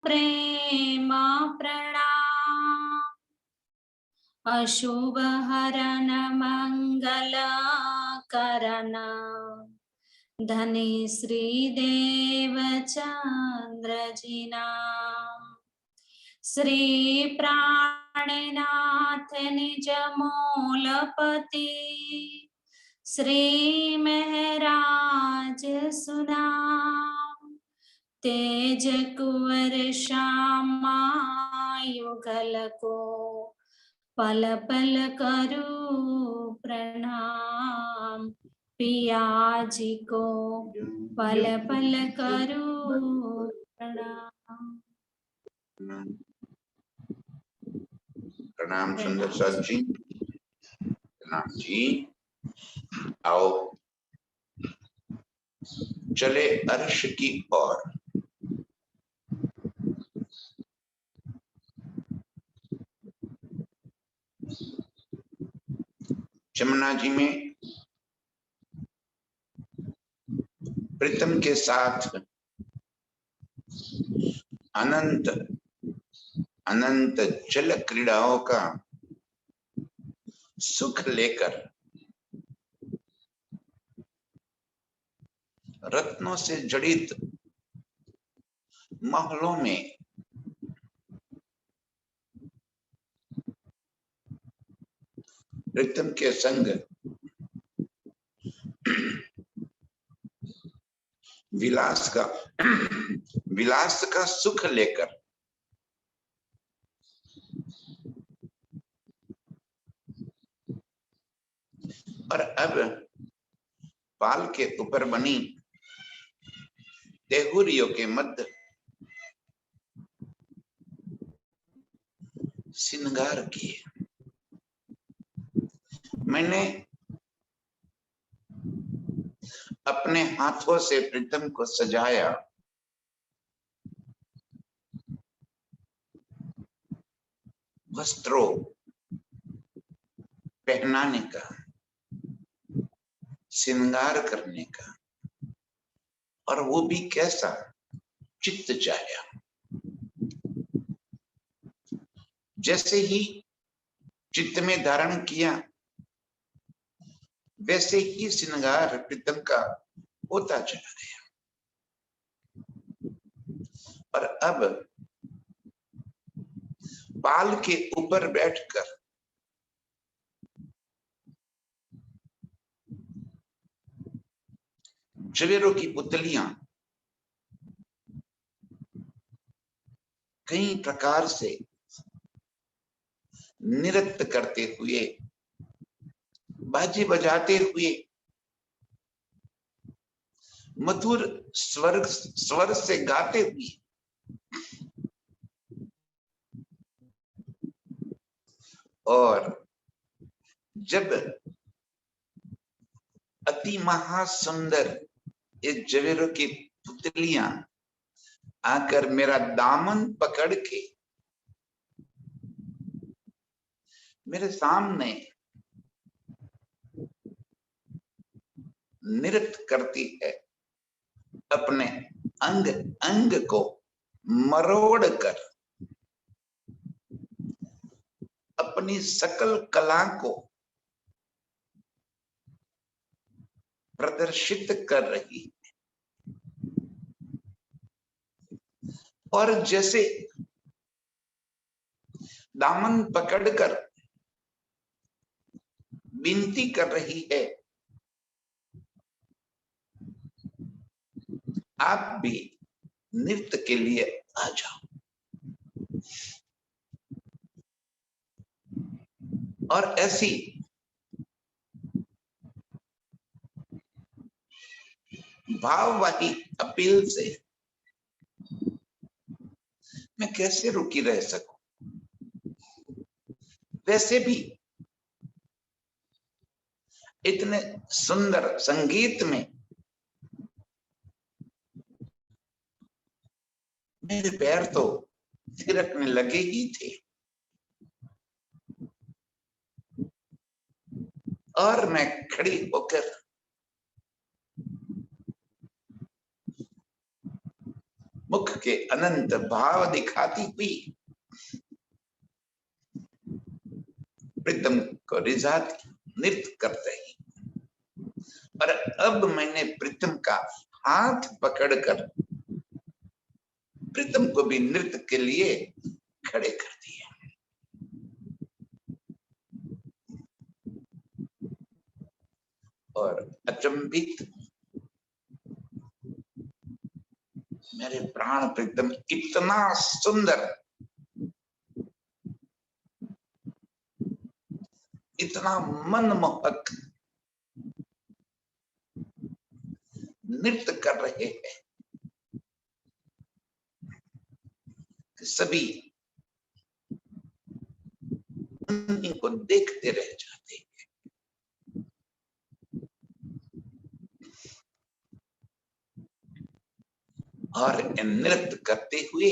प्रेम प्रणाम। अशुभ हरण मंगल करण धनी श्रीदेव चंद्र जिना। श्री प्राणनाथ निज मूलपति श्री महराज सुना। तेज कुंवर श्यामा युगल को पल पल करू प्रणाम। पिया जी को पल पल करू प्रणाम। प्रणाम सुंदर साथ जी। प्रणाम जी। आओ चले अर्श की ओर। जमुना जी में प्रीतम के साथ अनंत अनंत जल क्रीड़ाओं का सुख लेकर रत्नों से जड़ित महलों में प्रीतम के संग विलास का सुख लेकर और अब पाल के ऊपर बनी देहुरियों के मध्य श्रृंगार किए। मैंने अपने हाथों से प्रीतम को सजाया। वस्त्रों पहनाने का, श्रृंगार करने का, और वो भी कैसा चित्त चाया। जैसे ही चित्त में धारण किया वैसे ही श्रृंगार प्रीतम का होता चला गया। और अब पाल के ऊपर बैठकर जवेरों की पुतलियां कई प्रकार से नृत्य करते हुए, बाजी बजाते हुए, मधुर स्वर से गाते हुए और जब अति महासुंदर ये जवेरों की पुतलियां आकर मेरा दामन पकड़ के मेरे सामने नृत्य करती है, अपने अंग अंग को मरोड़ कर अपनी सकल कला को प्रदर्शित कर रही है। और जैसे दामन पकड़कर विनती कर रही है, आप भी नृत्य के लिए आ जाओ। और ऐसी भाववाही अपील से मैं कैसे रुकी रह सकूं। वैसे भी इतने सुंदर संगीत में मेरे पैर तो थिरकने लगे ही थे। और मैं खड़ी होकर मुख के अनंत भाव दिखाती हुई प्रीतम को रिझाती, नृत्य कर रही। और अब मैंने प्रीतम का हाथ पकड़कर प्रीतम को भी नृत्य के लिए खड़े कर दिया। और अचंभित मेरे प्राण प्रीतम इतना सुंदर, इतना मनमोहक नृत्य कर रहे हैं कि सभी उन्हीं को देखते रह जाते हैं। और नृत्य करते हुए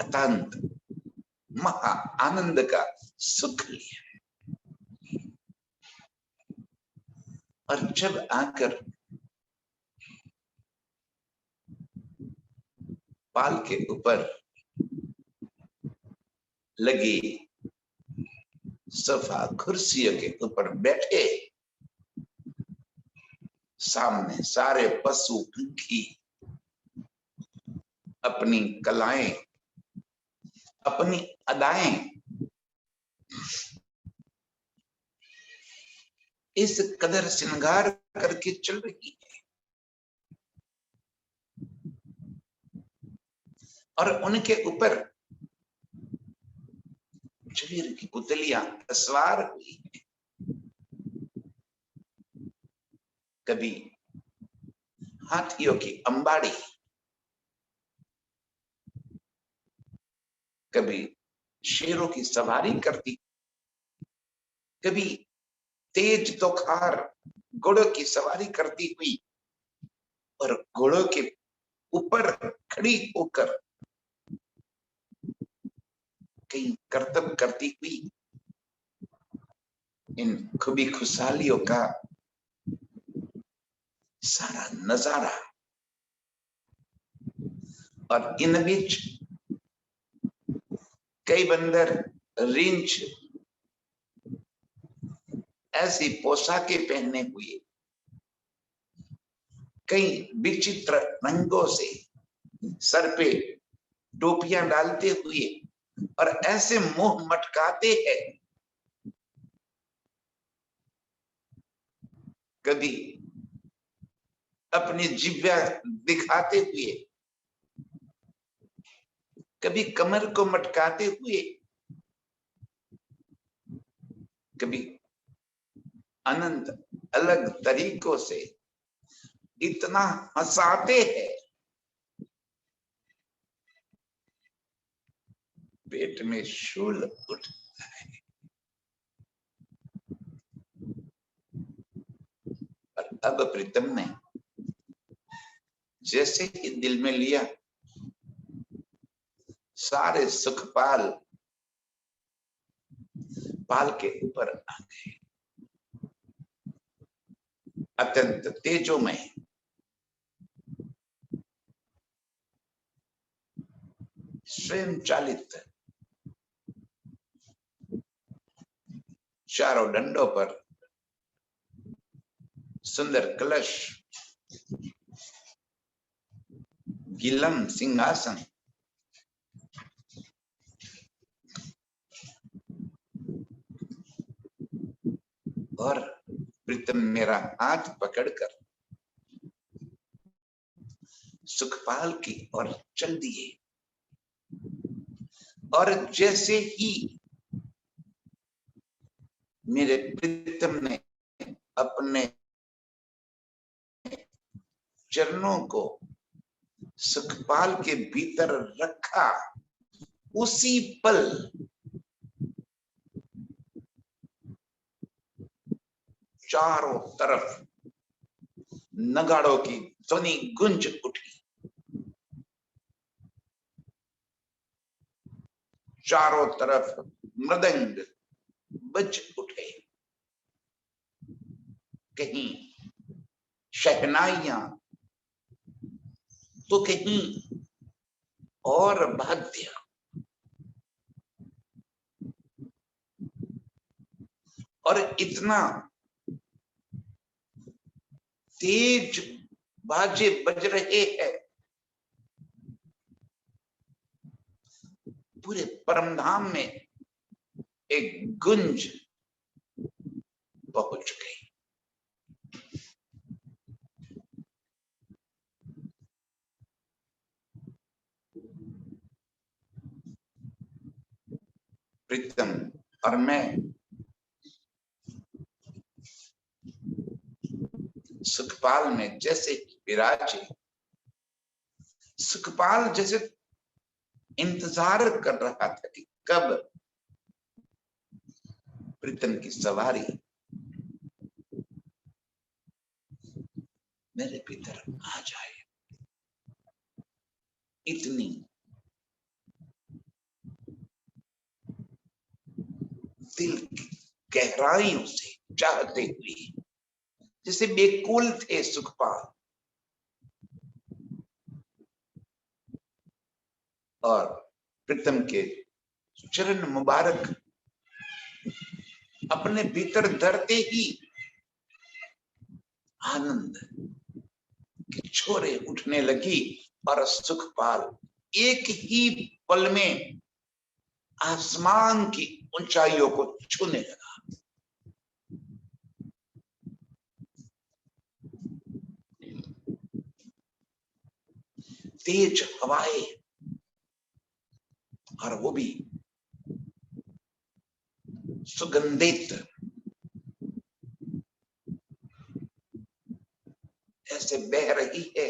अत्यंत महा आनंद का सुख लिया। और जब आकर पाल के ऊपर लगी सोफा कुर्सियों के ऊपर बैठे, सामने सारे पशु पंखी अपनी कलाएं, अपनी अदाएं इस कदर श्रृंगार करके चल रही है। और उनके ऊपर शरीर की पुतलियां सवार हुई है। कभी हाथियों की अंबाड़ी, कभी शेरों की सवारी करती, कभी तेज तोखार घोड़ों की सवारी करती हुई और घोड़ों के ऊपर खड़ी होकर कई करतब करती हुई इन खूबी खुशहालियों का सारा नजारा। और इन बीच कई बंदर रींछ ऐसी पोशाकें पहने हुए, कई विचित्र रंगों से सर पे टोपियां डालते हुए और ऐसे मुंह मटकाते हैं, कभी अपनी जिह्वा दिखाते हुए, कभी कमर को मटकाते हुए, कभी अनंत अलग तरीकों से इतना हंसाते हैं, पेट में शूल उठता है। और अब प्रीतम ने जैसे ही दिल में लिया, सारे सुखपाल पाल के ऊपर आ गए। अत्यंत तेजोमय, स्वयं चालित चारों डंडों पर सुंदर कलश, गिलम सिंहासन, और प्रीतम मेरा हाथ पकड़कर सुखपाल की ओर चल दिए। और जैसे ही मेरे प्रीतम ने अपने चरणों को सुखपाल के भीतर रखा, उसी पल चारों तरफ नगाड़ों की ध्वनि गूंज उठी। चारों तरफ मृदंग बज उठे। कहीं शहनाइयां, तो कहीं और वाद्य, और इतना तेज बाजे बज रहे हैं, पूरे परमधाम में एक गुंज पहुंच गई। प्रीतम और मैं सुखपाल में जैसे विराजे, सुखपाल जैसे इंतजार कर रहा था कि कब प्रीतम की सवारी मेरे भीतर आ जाए। इतनी दिल की गहराइयों से चाहते हुए, जैसे बेकुल थे सुखपाल, और प्रीतम के चरण मुबारक अपने भीतर धरते ही आनंद की छोरे उठने लगी, और सुखपाल एक ही पल में आसमान की ऊंचाइयों को छूने लगा। तेज हवाएं, और वो भी सुगंधित, ऐसे बह रही है।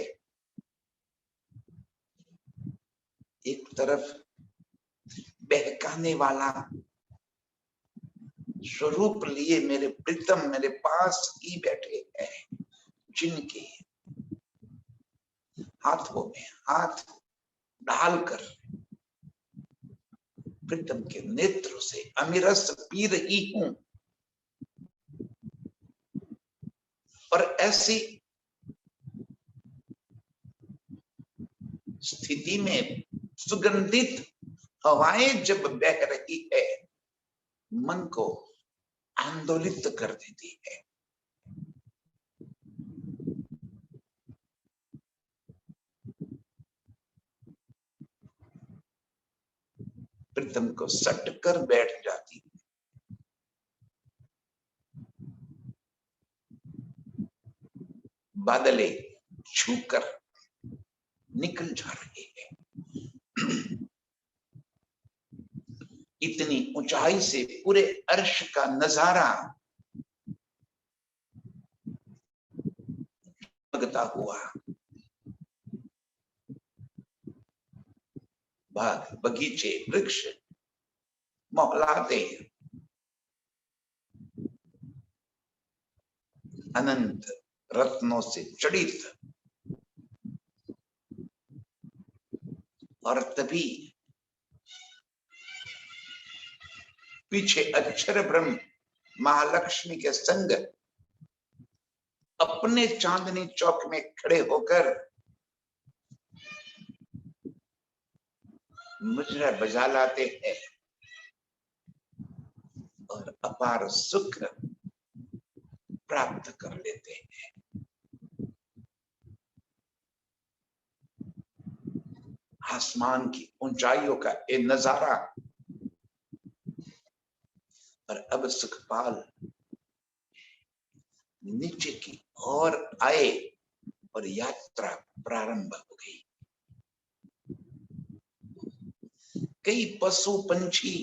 एक तरफ बहकाने वाला स्वरूप लिए मेरे प्रीतम मेरे पास ही बैठे हैं, जिनके हाथों में हाथ डालकर प्रीतम के नेत्र से अमिरस पी रही हूं। और ऐसी स्थिति में सुगंधित हवाएं जब बह रही है, मन को आंदोलित कर देती है। प्रीतम को सट कर बैठ जाती, बादले छूकर निकल जा रहे हैं। इतनी ऊंचाई से पूरे अर्श का नजारा लगता हुआ, बाग बगीचे वृक्ष मोहलाते, अनंत रत्नों से जड़ित, और तभी पीछे अक्षर ब्रह्म महालक्ष्मी के संग अपने चांदनी चौक में खड़े होकर मुजरा बजा लाते हैं, और अपार सुख प्राप्त कर लेते हैं। आसमान की ऊंचाइयों का ये नजारा, और अब सुखपाल नीचे की ओर आए और यात्रा प्रारंभ हो गई। कई पशु पंछी,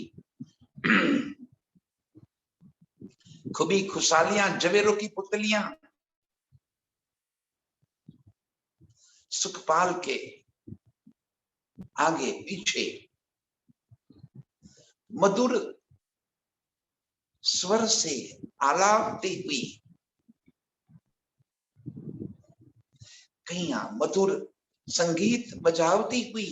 खुबी खुशालियां, जवेरों की पुतलियां सुखपाल के आगे पीछे मधुर स्वर से आलापती हुई, कहीं मधुर संगीत बजावती हुई,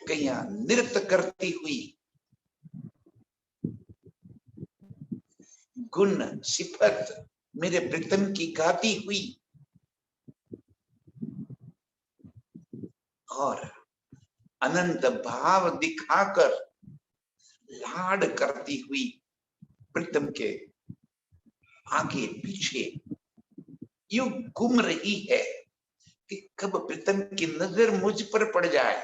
कहीं नृत्य करती हुई गुण सिफत मेरे प्रीतम की गाती हुई और अनंत भाव दिखाकर लाड करती हुई प्रीतम के आगे पीछे यूं घूम रही है कि कब प्रीतम की नजर मुझ पर पड़ जाए।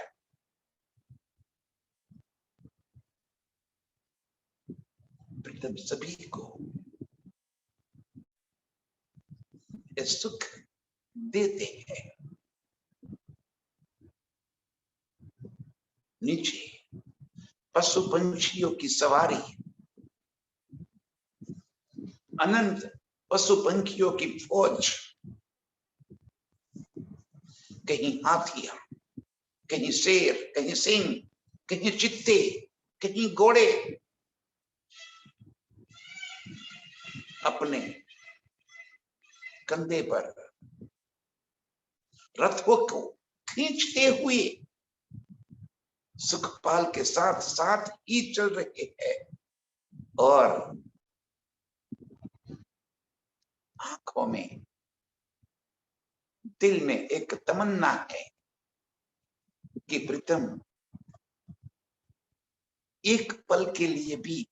प्रीतम सभी को ये सुख देते हैं। नीचे पशु पंछियों की सवारी, अनंत पशु पंखियों की फौज, कहीं हाथियां, कहीं शेर, कहीं सिंह, कहीं चित्ते, कहीं घोड़े अपने कंधे पर रथों को खींचते हुए सुखपाल के साथ साथ ही चल रहे हैं और आंखों में, दिल में एक तमन्ना है कि प्रीतम एक पल के लिए भी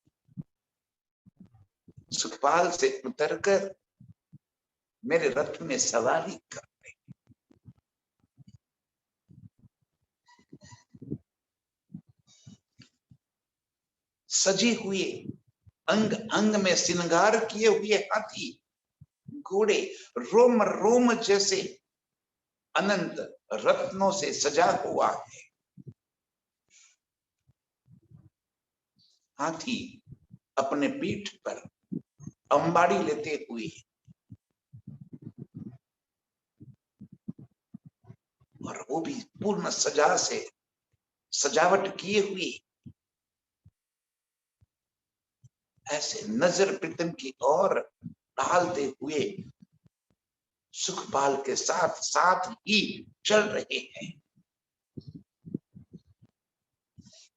सुखपाल से उतरकर मेरे रथ में सवारी कर। सजे हुए अंग अंग में श्रृंगार किए हुए हाथी घोड़े रोम रोम जैसे अनंत रत्नों से सजा हुआ है। हाथी अपने पीठ पर अंबाड़ी लेते हुए और वो भी पूर्ण सजा से सजावट किए हुए ऐसे नजर प्रीतम की ओर डालते हुए सुखपाल के साथ साथ ही चल रहे हैं।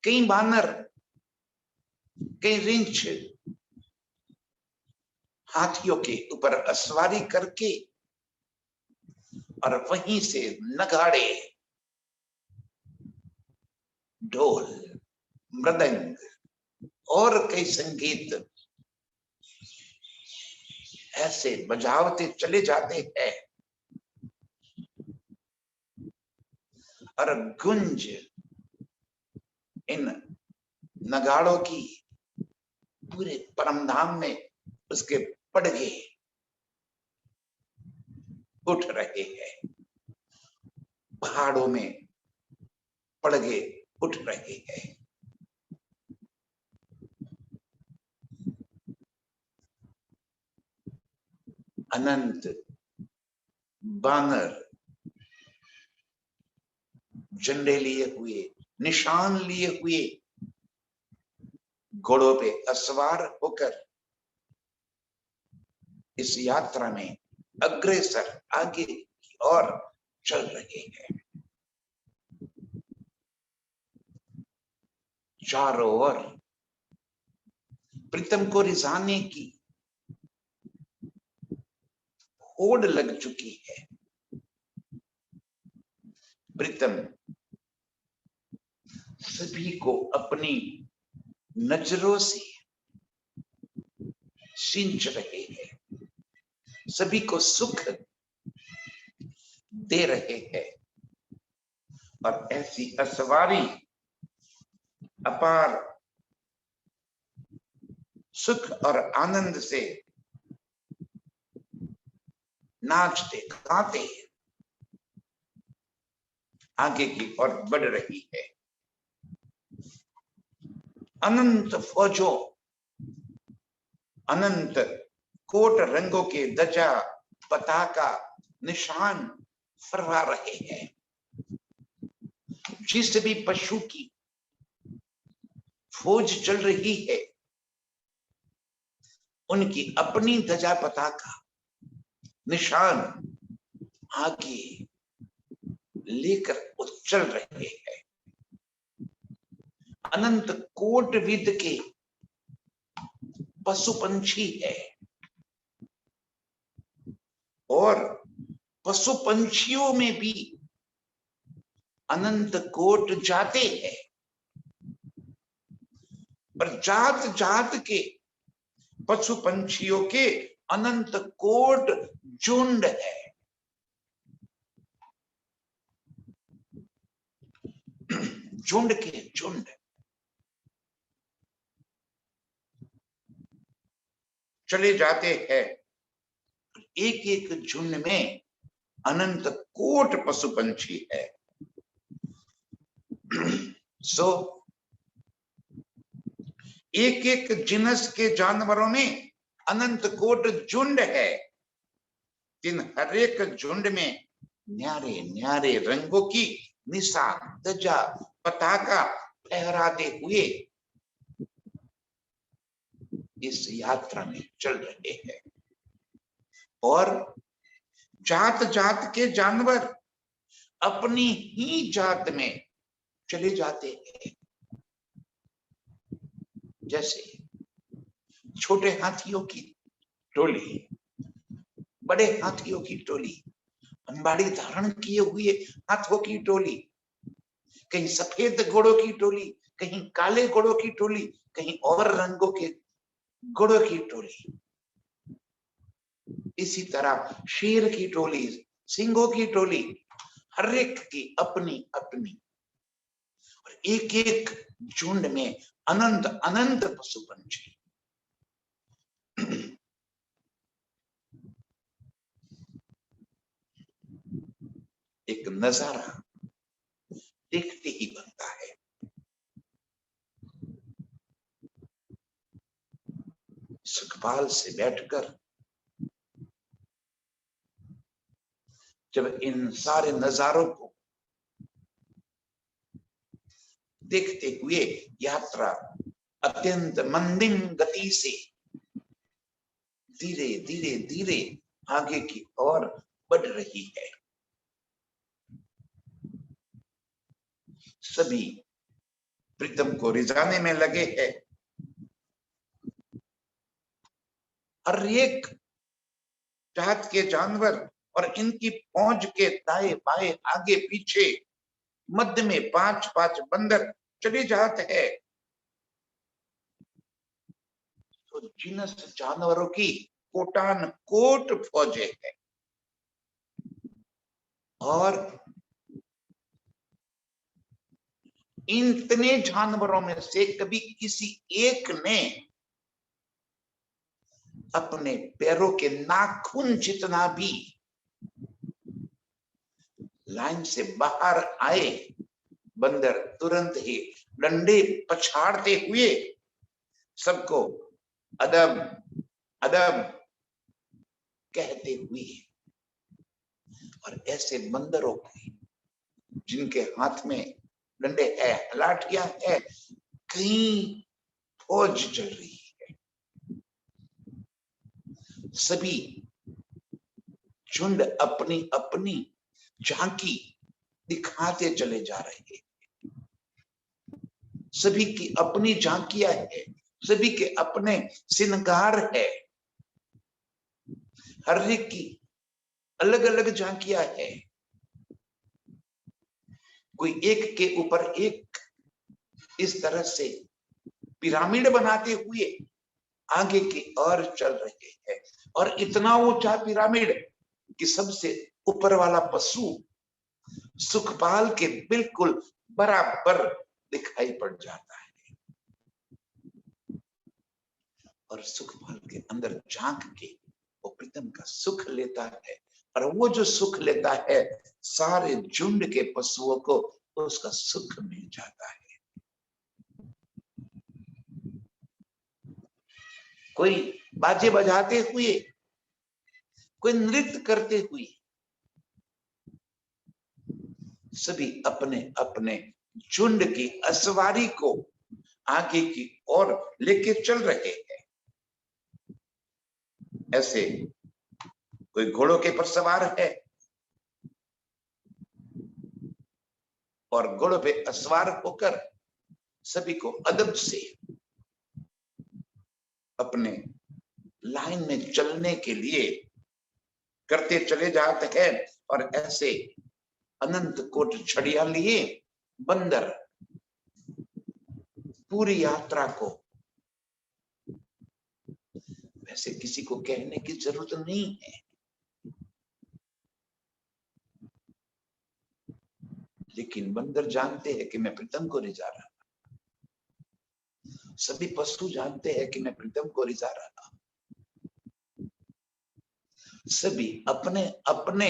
कई बानर, कई रिंछ हाथियों के ऊपर सवारी करके और वहीं से नगाड़े, ढोल, मृदंग और कई संगीत ऐसे बजावते चले जाते हैं और गुंज इन नगाड़ों की पूरे परमधाम में उसके पड़गे उठ रहे हैं। पहाड़ों में पड़गे उठ रहे हैं। अनंत बानर झंडे लिए हुए, निशान लिए हुए घोड़ों पे असवार होकर इस यात्रा में अग्रसर आगे की ओर चल रहे हैं। चारों ओर प्रीतम को रिझाने की होड़ लग चुकी है। प्रीतम सभी को अपनी नजरों से सींच रहे हैं, सभी को सुख दे रहे हैं और ऐसी असवारी अपार सुख और आनंद से नाचते गाते आगे की ओर बढ़ रही है। अनंत फौजों, अनंत कोट रंगों के ध्वजा, पताका, निशान फहरा रहे हैं। जिस भी पशु की फौज चल रही है उनकी अपनी ध्वजा, पताका, निशान आगे लेकर वो चल रहे हैं। अनंत कोट विद के पशु पंछी है, और पशु पंछियों में भी अनंत कोट जाते हैं, पर जात जात के पशु पंछियों के अनंत कोट झुंड है। झुंड के झुंड चले जाते हैं। एक एक झुंड में अनंत कोट पशु पंछी है। सो एक एक जिनस के जानवरों में अनंत कोट झुंड है। इन हर एक झुंड में न्यारे न्यारे रंगों की निशान ध्वजा पताका फहराते हुए इस यात्रा में चल रहे हैं। और जात जात के जानवर अपनी ही जात में चले जाते हैं। जैसे छोटे हाथियों की टोली, बड़े हाथियों की टोली, अंबाड़ी धारण किए हुए हाथों की टोली, कहीं सफेद घोड़ों की टोली, कहीं काले घोड़ों की टोली, कहीं और रंगों के घोड़ों की टोली। इसी तरह शेर की टोली, सिंहों की टोली, हर एक की अपनी अपनी, और एक एक झुंड में अनंत अनंत पशु पंछी। एक नजारा देखते ही बनता है। सुखपाल से बैठकर जब इन सारे नजारों को देखते हुए यात्रा अत्यंत मंदिम गति से धीरे धीरे धीरे आगे की ओर बढ़ रही है। सभी प्रीतम को रिझाने में लगे हैं। हर एक जात के जानवर और इनकी पहुंच के दाएं बाएं आगे पीछे मध्य में 5-5 बंदर चले जाते हैं। तो जिनस जानवरों की कोटान कोट फौजें है। और इन इतने जानवरों में से कभी किसी एक ने अपने पैरों के नाखून जितना भी लाइन से बाहर आए, बंदर तुरंत ही डंडे पछाड़ते हुए सबको अदब अदब कहते हुए, और ऐसे बंदरों की जिनके हाथ में डंडे है, लाठियां है, कहीं फौज चल रही है। सभी झुंड अपनी अपनी झांकी दिखाते चले जा रहे हैं। सभी की अपनी झांकियां है, सभी के अपने श्रृंगार है, हर एक की अलग अलग झांकियां है। कोई एक के ऊपर एक इस तरह से पिरामिड बनाते हुए आगे की ओर चल रहे हैं। और इतना ऊंचा पिरामिड कि सबसे ऊपर वाला पशु सुखपाल के बिल्कुल बराबर दिखाई पड़ जाता है। और सुखपाल के अंदर झांक के वो प्रीतम का सुख लेता है। और वो जो सुख लेता है, सारे झुंड के पशुओं को उसका सुख मिल जाता है। कोई बाजे बजाते हुए, कोई नृत्य करते हुए, सभी अपने अपने झुंड की असवारी को आगे की ओर लेके चल रहे हैं। ऐसे कोई घोड़ों के पर सवार है और घोड़ों पे असवार होकर सभी को अदब से अपने लाइन में चलने के लिए करते चले जाते हैं। और ऐसे अनंत कोट छड़िया लिए बंदर पूरी यात्रा को, वैसे किसी को कहने की जरूरत नहीं है, लेकिन बंदर जानते हैं कि मैं प्रीतम को रिझा रहा, सभी पशु जानते हैं कि मैं प्रीतम को रिझा रहा, सभी अपने अपने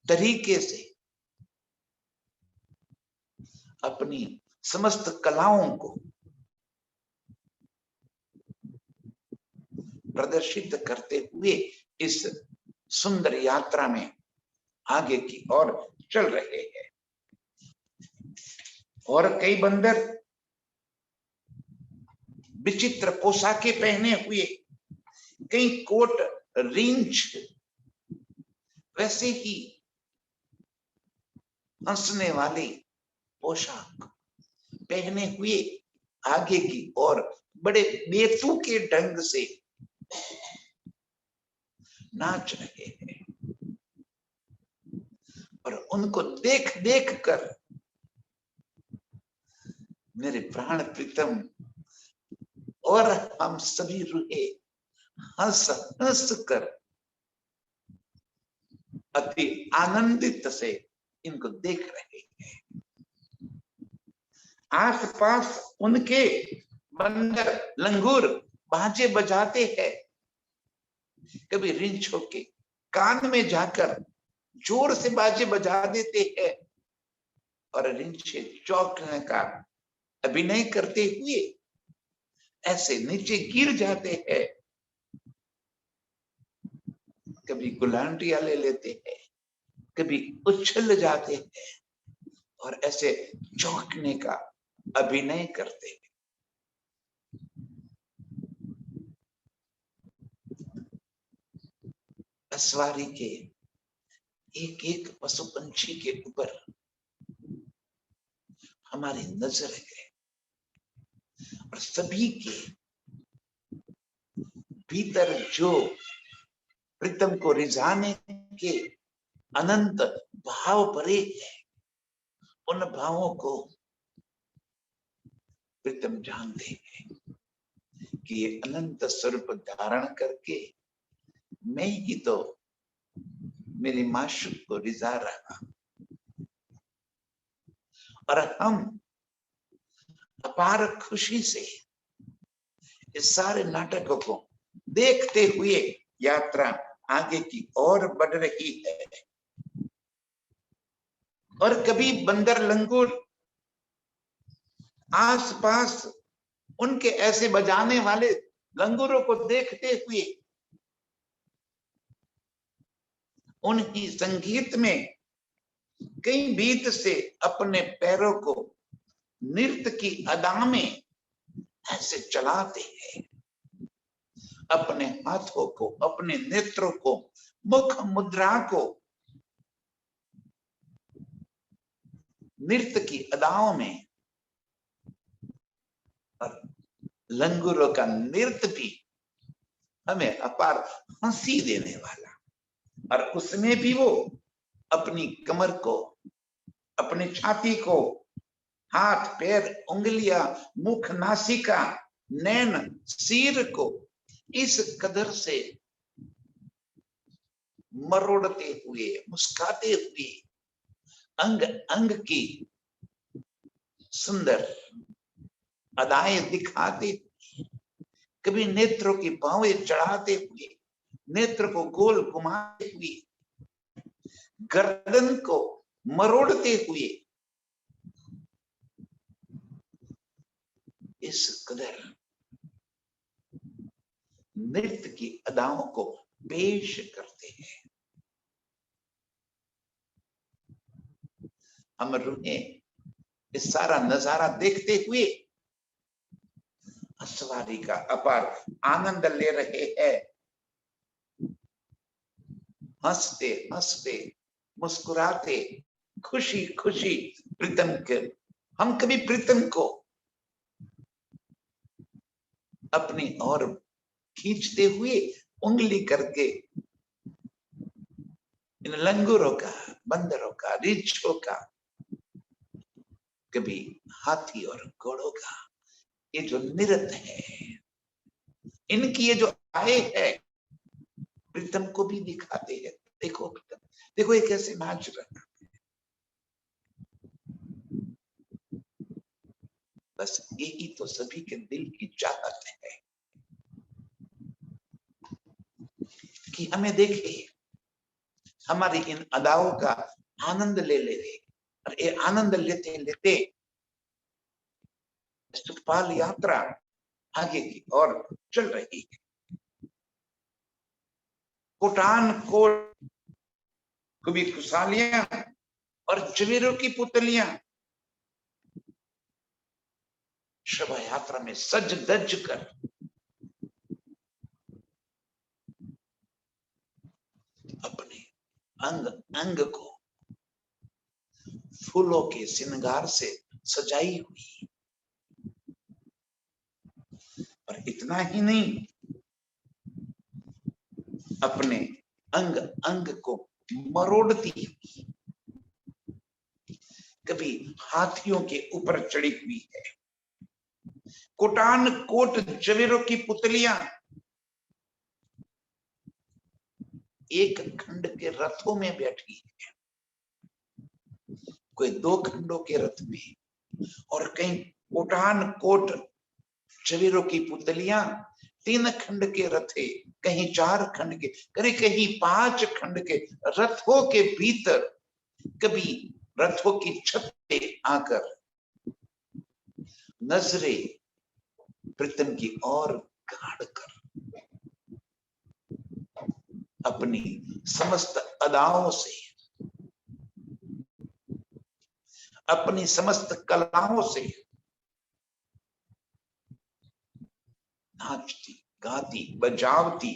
तरीके से अपनी समस्त कलाओं को प्रदर्शित करते हुए इस सुंदर यात्रा में आगे की ओर चल रहे हैं। और कई बंदर विचित्र पोशाकें पहने हुए, कई कोट रींच वैसे ही हंसने वाली पोशाक पहने हुए आगे की ओर बड़े बेतुके ढंग से नाच रहे हैं। और उनको देख देख कर मेरे प्राण प्रीतम और हम सभी रूहे हंस हंस कर अति आनंदित से इनको देख रहे हैं। आसपास उनके बंदर लंगूर बाजे बजाते हैं, कभी रिंछों के कान में जाकर जोर से बाजे बजा देते हैं और रिंछे चौंकने का अभिनय करते हुए ऐसे नीचे गिर जाते हैं, कभी गुलांटिया ले लेते हैं, कभी उछल जाते हैं और ऐसे चौंकने का अभिनय करते हैं। सवारी के एक एक पशु पंछी के ऊपर हमारी नजर है और सभी के भीतर जो प्रीतम को रिझाने के अनंत भाव भरे हैं, उन भावों को प्रीतम जानते हैं कि ये अनंत स्वरूप धारण करके मैं ही तो मेरी माशूक को रिझा रहा, और हम अपार खुशी से इस सारे नाटकों को देखते हुए यात्रा आगे की ओर बढ़ रही है। और कभी बंदर लंगूर आसपास उनके ऐसे बजाने वाले लंगूरों को देखते हुए उन्हीं संगीत में कई बीत से अपने पैरों को नृत्य की अदा में ऐसे चलाते हैं, अपने हाथों को, अपने नेत्रों को, मुख मुद्रा को नृत्य की अदाओं में, और लंगूरों का नृत्य भी हमें अपार हंसी देने वाला, और उसमें भी वो अपनी कमर को, अपनी छाती को, हाथ पैर उंगलियां मुख नासिका नैन सिर को इस कदर से मरोड़ते हुए, मुस्काते हुए, अंग अंग की सुंदर अदाएं दिखाते, कभी नेत्रों की बाहें चढ़ाते हुए, नेत्र को गोल घुमाते हुए, गर्दन को मरोड़ते हुए इस कदर नृत्य की अदाओं को पेश करते हैं। हम रूहें इस सारा नजारा देखते हुए सवारी का अपार आनंद ले रहे हैं, हंसते हंसते मुस्कुराते खुशी खुशी प्रीतम के, हम कभी प्रीतम को अपनी ओर खींचते हुए उंगली करके इन लंगूरों का, बंदरों का, रीछों का, कभी हाथी और घोड़ों का, ये जो नृत्य है, इनकी ये जो आय है, प्रीतम को भी दिखाते हैं। देखो प्रीतम, देखो ये कैसे नाच रहा है। बस यही तो सभी के दिल की चाहत है कि हमें देखे, हमारी इन अदाओं का आनंद ले ले। और ये आनंद लेते लेते सुखपाल यात्रा आगे की ओर चल रही है। कोटान कोट कभी खुशहालियां और जवेरों की पुतलियां शोभा यात्रा में सज धज कर अपने अंग अंग को फूलों के श्रृंगार से सजाई हुई। और इतना ही नहीं, अपने अंग अंग को मरोड़ती हुई कभी हाथियों के ऊपर चढ़ी हुई है। कोटान कोट जवेरों की पुतलियां एक खंड के रथों में बैठी है, कोई 2 खंडों के रथ में, और कहीं कोटान कोट जवेरों की पुतलियां 3 खंड के रथे, कहीं 4 खंड के, कहीं 5 खंड के रथों के भीतर, कभी रथों की छत पे आकर नजरें प्रीतम की ओर गाड़ कर अपनी समस्त अदाओं से, अपनी समस्त कलाओं से नाचती, गाती, बजावती,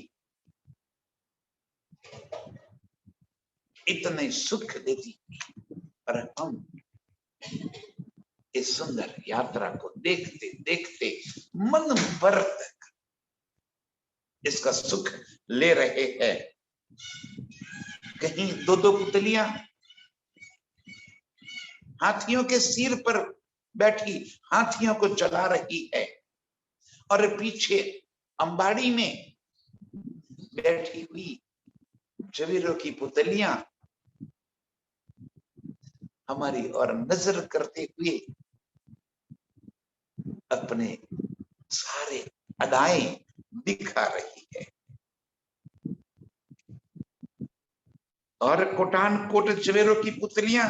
इतने सुख देती। और हम इस सुंदर यात्रा को देखते देखते मन भर तक इसका सुख ले रहे हैं। कहीं 2-2 पुतलियां हाथियों के सिर पर बैठी हाथियों को चला रही है, और पीछे अंबाड़ी में बैठी हुई जवेरों की पुतलियां हमारी ओर नजर करते हुए अपने सारे अदाएं दिखा रही है। और कोटान कोट जवेरों की पुतलियां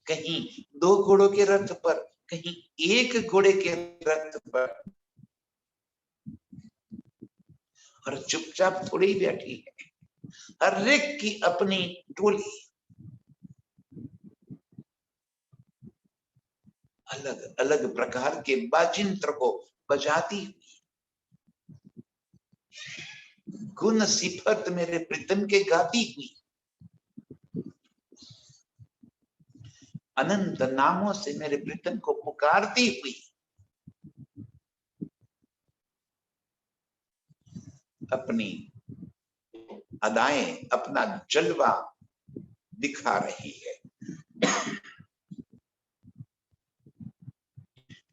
कहीं 2 घोड़ों के रथ पर, कहीं 1 घोड़े के रथ पर, और चुपचाप थोड़ी ही बैठी है। हर एक की अपनी टोली अलग अलग प्रकार के बाजिंत्र को बजाती हुई गुण सिफत मेरे प्रीतम के गाती हुई, अनंत नामों से मेरे प्रीतम को पुकारती हुई अपनी अदाएं, अपना जलवा दिखा रही है।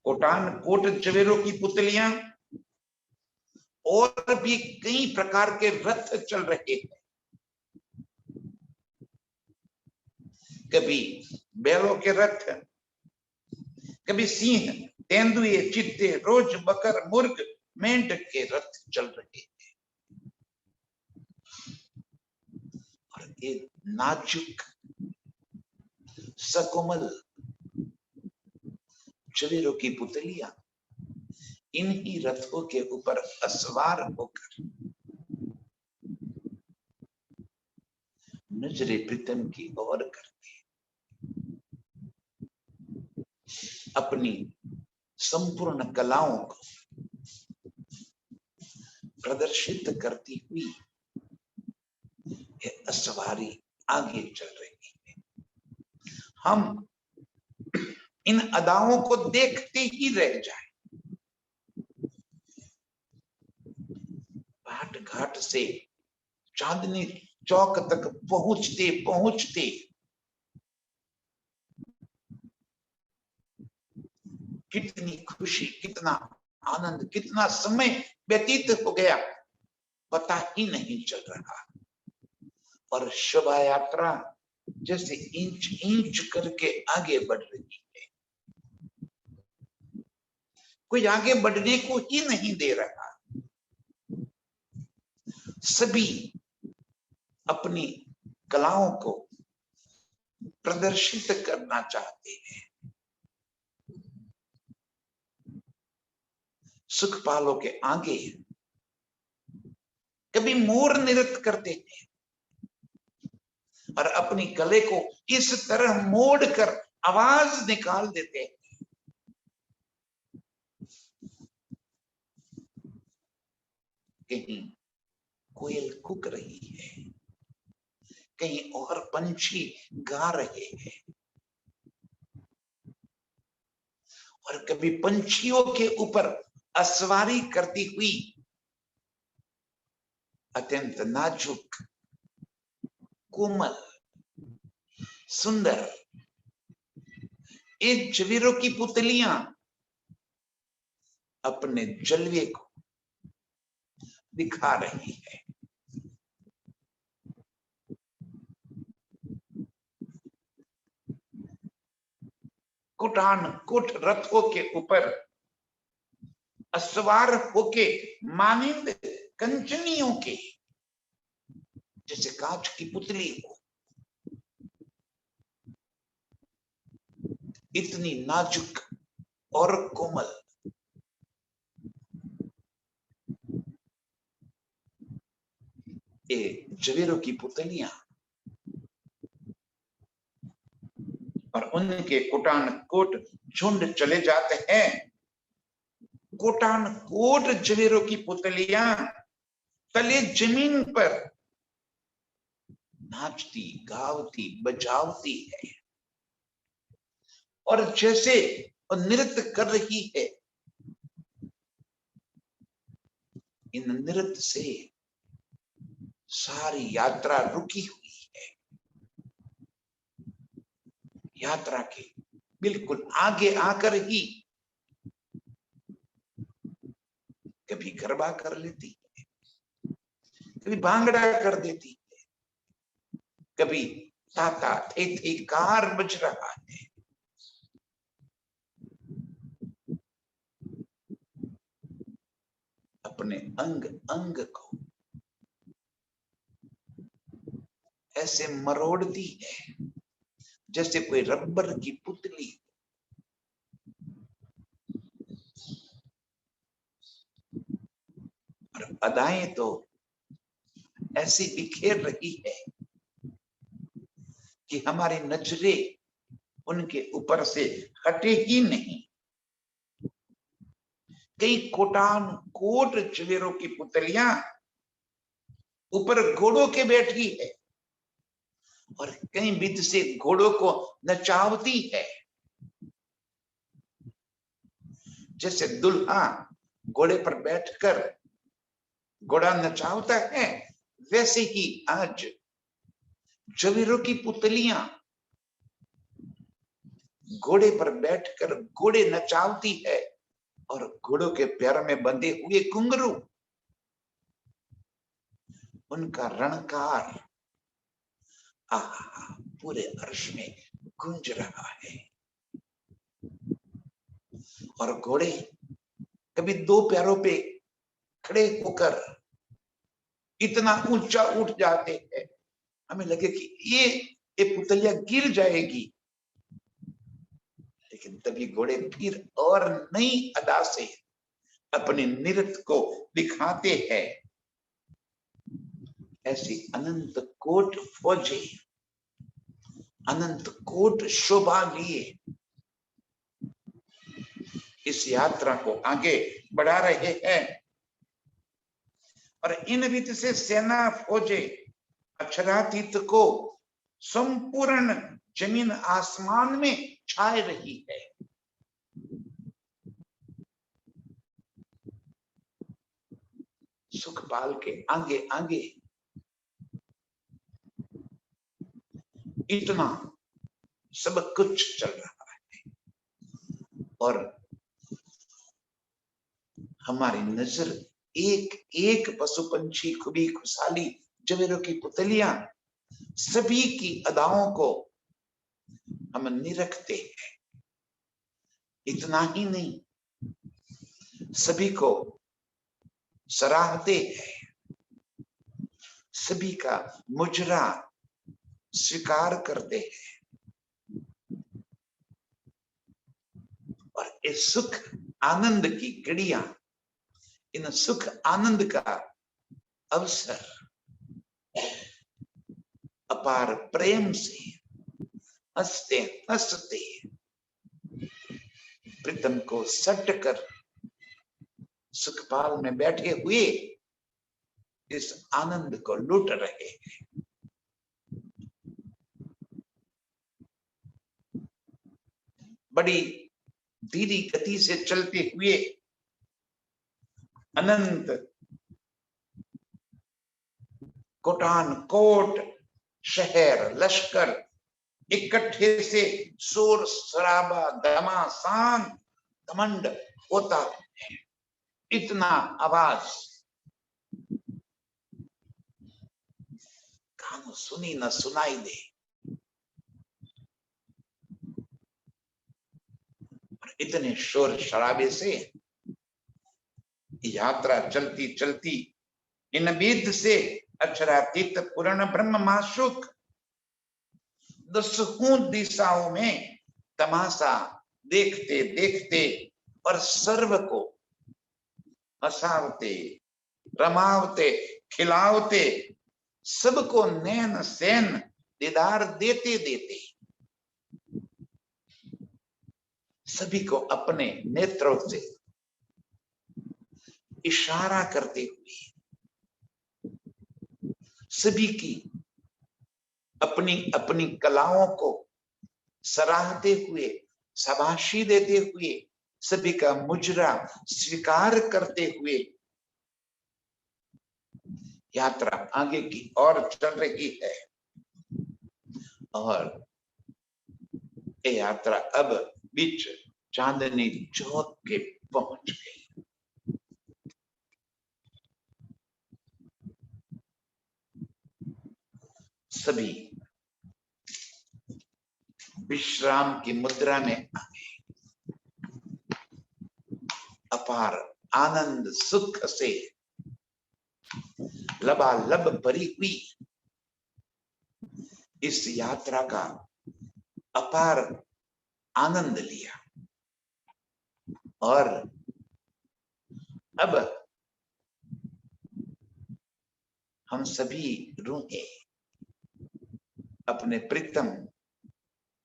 कोटान कोट जवेरों की पुतलियां और भी कई प्रकार के रथ चल रहे हैं। कभी बैलों के रथ, कभी सिंह, तेंदुए, चित्ते, रोज, बकर, मुर्ग, मेंढक के रथ चल रहे हैं। और ये नाजुक सकोमल जवेरों की पुतलियां इन्हीं रथों के ऊपर असवार होकर नजरे प्रीतम की ओर करके अपनी संपूर्ण कलाओं को प्रदर्शित करती हुई ये असवारी आगे चल रही है। हम इन अदाओं को देखते ही रह जाए। घाट घाट से चांदनी चौक तक पहुंचते पहुंचते कितनी खुशी, कितना आनंद, कितना समय व्यतीत हो गया पता ही नहीं चल रहा। और शोभा यात्रा जैसे इंच इंच करके आगे बढ़ रही है, कोई आगे बढ़ने को ही नहीं दे रहा। सभी अपनी कलाओं को प्रदर्शित करना चाहते हैं। सुखपालों के आगे कभी मोर नृत्य करते थे और अपनी गले को इस तरह मोड़ कर आवाज निकाल देते हैं। कहीं कोयल कूक रही है, कहीं और पंछी गा रहे हैं, और कभी पंछियों के ऊपर असवारी करती हुई अत्यंत नाजुक, कोमल, सुंदर एक जवीरों की पुतलियां अपने जलवे को दिखा रही है। कुटान कुट रथों के ऊपर असवार होके मानिंद कंचनियों के जैसे कांच की पुतली हो, इतनी नाजुक और कोमल ये जवेरों की पुतलियां, और उनके कोटान कोट झुंड चले जाते हैं। कोटान कोट जवेरों की पुतलियां तले जमीन पर नाचती, गावती, बजावती है, और जैसे नृत्य कर रही है। इन नृत्य से सारी यात्रा रुकी हुई है। यात्रा के बिल्कुल आगे आकर ही कभी गरबा कर लेती है, कभी भांगड़ा कर देती है, कभी ताता थे कार बज रहा है। अपने अंग अंग को ऐसे मरोड़ती है जैसे कोई रबर की पुतली। और अदाएं तो ऐसी बिखेर रही है कि हमारी नजरें उनके ऊपर से हटे ही नहीं। कई कोटान कोट जवेरों की पुतलियां ऊपर घोड़ों के बैठी है, और कई विध से घोड़ों को नचावती है। जैसे दुल्हा घोड़े पर बैठकर घोड़ा नचावता है, वैसे ही आज जवेरों की पुतलियां घोड़े पर बैठकर घोड़े नचावती है, और घोड़ों के पैर में बंधे हुए घुंघरू उनका रणकार पूरे अर्श में गूंज रहा है। और घोड़े कभी दो पैरों पे खड़े होकर इतना ऊंचा उठ जाते हैं, हमें लगे कि ये पुतलिया गिर जाएगी, लेकिन तभी घोड़े फिर और नई अदा से अपने नृत्य को दिखाते हैं। ऐसी अनंत कोट फौजे, अनंत कोट शोभा लिए इस यात्रा को आगे बढ़ा रहे हैं। और इन विध से सेना फौजे अक्षरातीत को संपूर्ण जमीन आसमान में छाए रही है। सुखपाल के आगे आगे इतना सब कुछ चल रहा है और हमारी नजर एक एक पशु पंछी, खुबी खुशहाली, जवेरों की पुतलियां, सभी की अदाओं को हम निरखते हैं। इतना ही नहीं, सभी को सराहते हैं, सभी का मुजरा स्वीकार करते हैं और इस सुख आनंद की घड़ियां, इन सुख आनंद का अवसर अपार प्रेम से हंसते हंसते प्रीतम को सट कर सुखपाल में बैठे हुए इस आनंद को लूट रहे हैं। बड़ी धीरी गति से चलते हुए अनंत कोटान कोट शहर लश्कर इकट्ठे से शोर शराबा घमासान घमंड होता है। इतना आवाज कानों सुनी न सुनाई दे। और इतने शोर शराबे से यात्रा चलती चलती इन वेद से अक्षरातीत पूर्ण ब्रह्म माशुक दसों दिशाओं में तमाशा देखते देखते और सर्व को हंसावते रमावते खिलावते सबको नैन सैन दीदार देते देते सभी को अपने नेत्रों से इशारा करते हुए सभी की अपनी अपनी कलाओं को सराहते हुए शाबाशी देते हुए सभी का मुजरा स्वीकार करते हुए यात्रा आगे की ओर चल रही है। और ये यात्रा अब बीच चांदनी चौक के पहुंच गई। सभी विश्राम की मुद्रा में आ गए। अपार आनंद सुख से लबालब भरी हुई इस यात्रा का अपार आनंद लिया और अब हम सभी रूहे अपने प्रीतम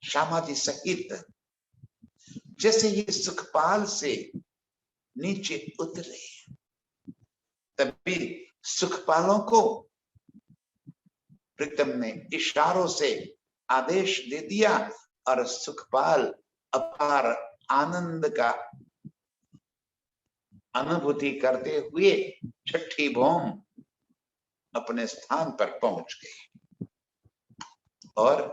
श्यामाजी सहित जैसे ही सुखपाल से नीचे उतरे तभी सुखपालों को प्रीतम ने इशारों से आदेश दे दिया और सुखपाल अपार आनंद का अनुभूति करते हुए छठी भौम अपने स्थान पर पहुंच गए और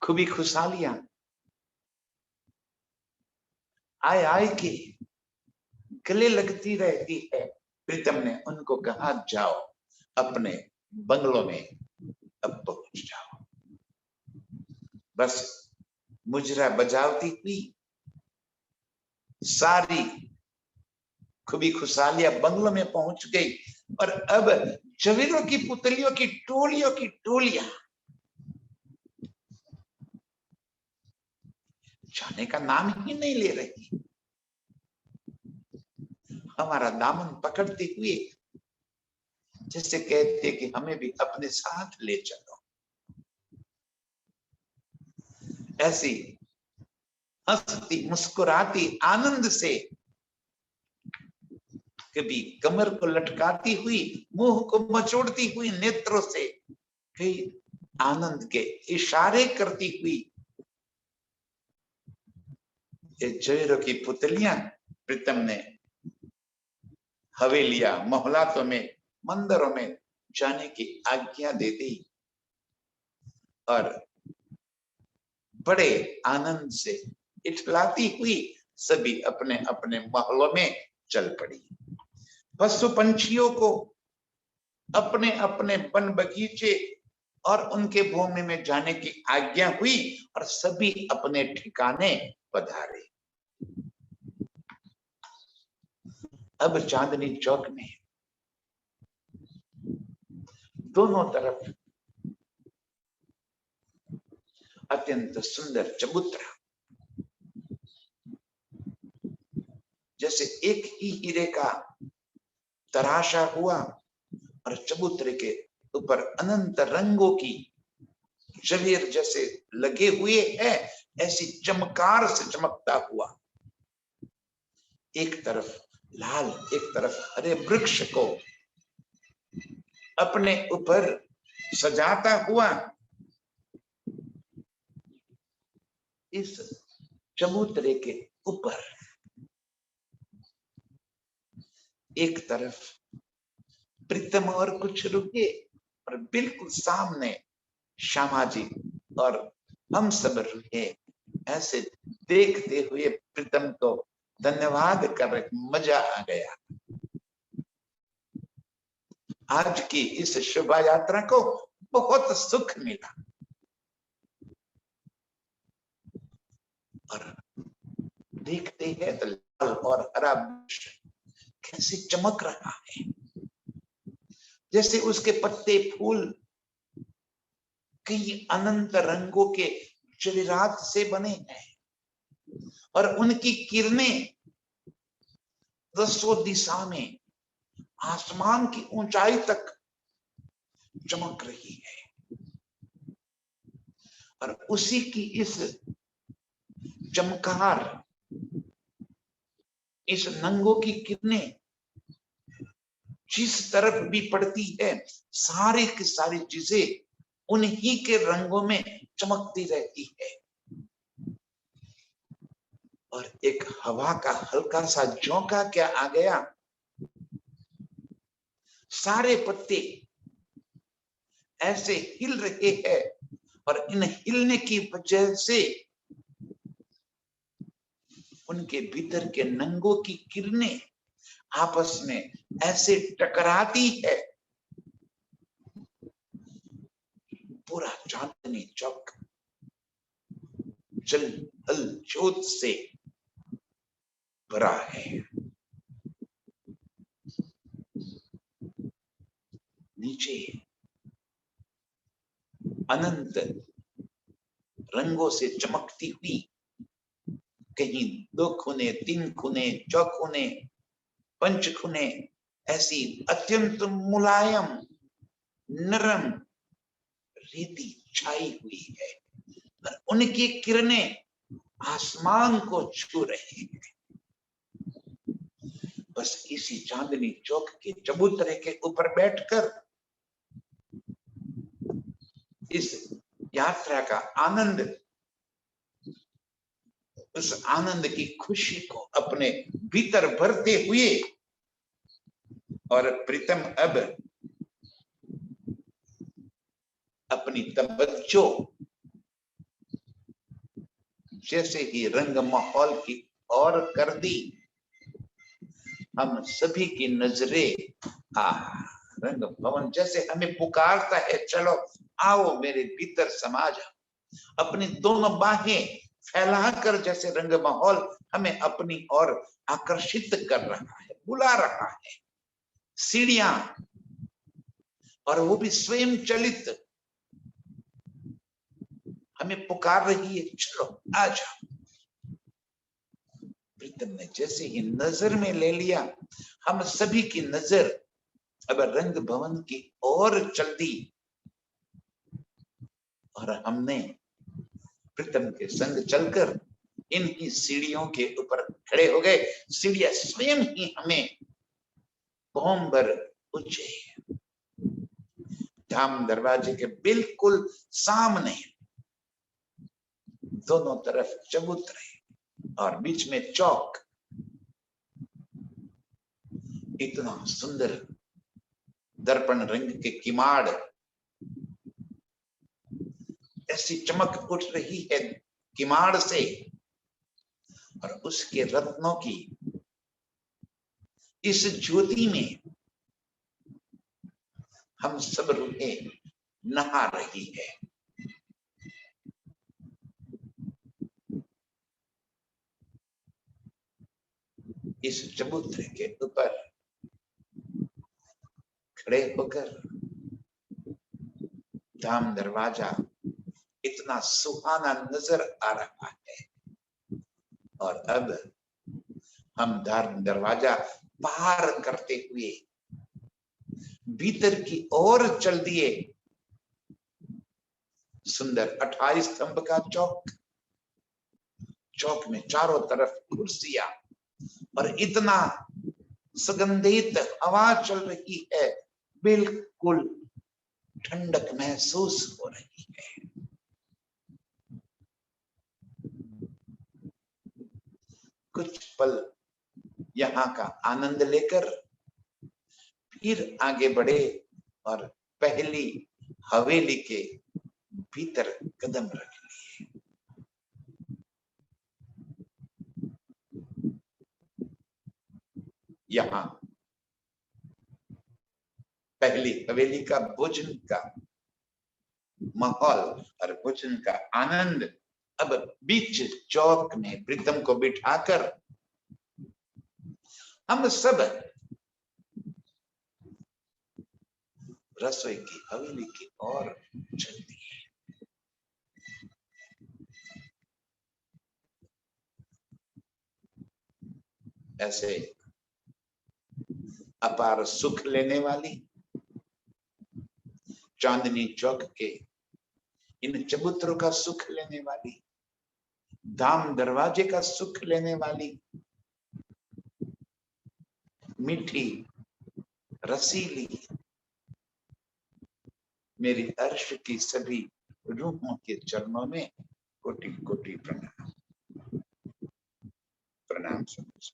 खूबी खुशहालियां आय आय के गले लगती रहती है। प्रीतम ने उनको कहा जाओ अपने बंगलों में अब पहुंच जाओ। बस मुजरा बजावती हुई सारी खूबी खुशहालियां बंगलों में पहुंच गई और अब जवेरों की पुतलियों की टोलियां जाने का नाम ही नहीं ले रही। हमारा दामन पकड़ते हुए जैसे कहते कि हमें भी अपने साथ ले चलो। ऐसी हंसती मुस्कुराती आनंद से कभी कमर को लटकाती हुई मुंह को मचोड़ती हुई नेत्रों से कई आनंद के इशारे करती हुई जवेरों की पुतलियां प्रीतम ने हवेलियां मोहल्लातों में मंदिरों में जाने की आज्ञा दे दी और बड़े आनंद से इठलाती हुई सभी अपने अपने महलों में चल पड़ी। पशु पंछियों को अपने अपने वन बगीचे और उनके भूमि में जाने की आज्ञा हुई और सभी अपने ठिकाने पधारे। अब चांदनी चौक में दोनों तरफ अत्यंत सुंदर चबूतरा, जैसे एक ही हीरे का तराशा हुआ और चबूतरे के ऊपर अनंत रंगों की जवेर जैसे लगे हुए हैं, ऐसी चमकार से चमकता हुआ एक तरफ लाल एक तरफ हरे वृक्ष को अपने ऊपर सजाता हुआ इस चबूतरे के ऊपर एक तरफ प्रीतम और कुछ रुके और बिल्कुल सामने श्यामा जी और हम सब रुके। ऐसे देखते हुए प्रीतम को धन्यवाद कर मजा आ गया। आज की इस शोभा यात्रा को बहुत सुख मिला और देखते हैं तो लाल और हरा वृक्ष कैसे चमक रहा है, जैसे उसके पत्ते फूल कई अनंत रंगों के जवेरात से बने हैं और उनकी किरणें दसों दिशा में आसमान की ऊंचाई तक चमक रही है और उसी की इस चमकार, इस नंगों की किरणें जिस तरफ भी पड़ती है सारी की सारी चीजें उन्हीं के रंगों में चमकती रहती है। और एक हवा का हल्का सा झोंका क्या आ गया, सारे पत्ते ऐसे हिल रहे हैं और इन हिलने की वजह से उनके भीतर के नंगों की किरणें आपस में ऐसे टकराती है, पूरा चांदनी चौक जल हल जोत से भरा है। नीचे अनंत रंगों से चमकती हुई, कहीं 2 खूने 3 खूने 4 खूने 5 खूने ऐसी अत्यंत मुलायम नरम रेती छाई हुई है और उनकी किरणें आसमान को छू रही है। बस इसी चांदनी चौक के चबूतरे के ऊपर बैठकर इस यात्रा का आनंद, उस आनंद की खुशी को अपने भीतर भरते हुए और प्रीतम अब अपनी तवज्जो जैसे ही रंग माहौल की ओर कर दी, हम सभी की नजरें रंग भवन जैसे हमें पुकारता है, चलो आओ मेरे भीतर समा जाओ। अपनी दोनों बाहें फैलाकर जैसे रंग माहौल हमें अपनी ओर आकर्षित कर रहा है, बुला रहा है। सीढ़ियां और वो भी स्वयं चलित हमें पुकार रही है, चलो आ जाओ। प्रीतम ने जैसे ही नजर में ले लिया, हम सभी की नजर अब रंग भवन की ओर चल दी और हमने प्रीतम के संग चलकर इनकी सीढ़ियों के ऊपर खड़े हो गए। सीढ़ियां स्वयं ही हमें भौम भर ऊंचे, धाम दरवाजे के बिल्कुल सामने दोनों तरफ चबूतरे और बीच में चौक, इतना सुंदर दर्पण रंग के किमाड़, ऐसी चमक उठ रही है किमाड़ से, और उसके रत्नों की इस ज्योति में हम सब रूहें नहा रही है। इस चबूतरे के ऊपर खड़े होकर धाम दरवाजा इतना सुहाना नजर आ रहा है, और अब हम धाम दरवाजा पार करते हुए भीतर की ओर चल दिए। सुंदर 28 स्तंभ का चौक, चौक में चारों तरफ कुर्सियां और इतना सुगंधित हवा चल रही है, बिल्कुल ठंडक महसूस हो रही है। कुछ पल यहाँ का आनंद लेकर फिर आगे बढ़े और पहली हवेली के भीतर कदम रख लिए। यहाँ पहली हवेली का भोजन का माहौल और भोजन का आनंद अब बीच चौक में प्रीतम को बिठाकर हम सब रसोई की हवेली की ओर चलती है। ऐसे अपार सुख लेने वाली चांदनी चौक के इन चबूतरों का सुख लेने वाली, धाम दरवाजे का सुख लेने वाली, मीठी रसीली मेरी अर्श की सभी रूहों के चरणों में कोटि कोटि प्रणाम। प्रणाम समझ।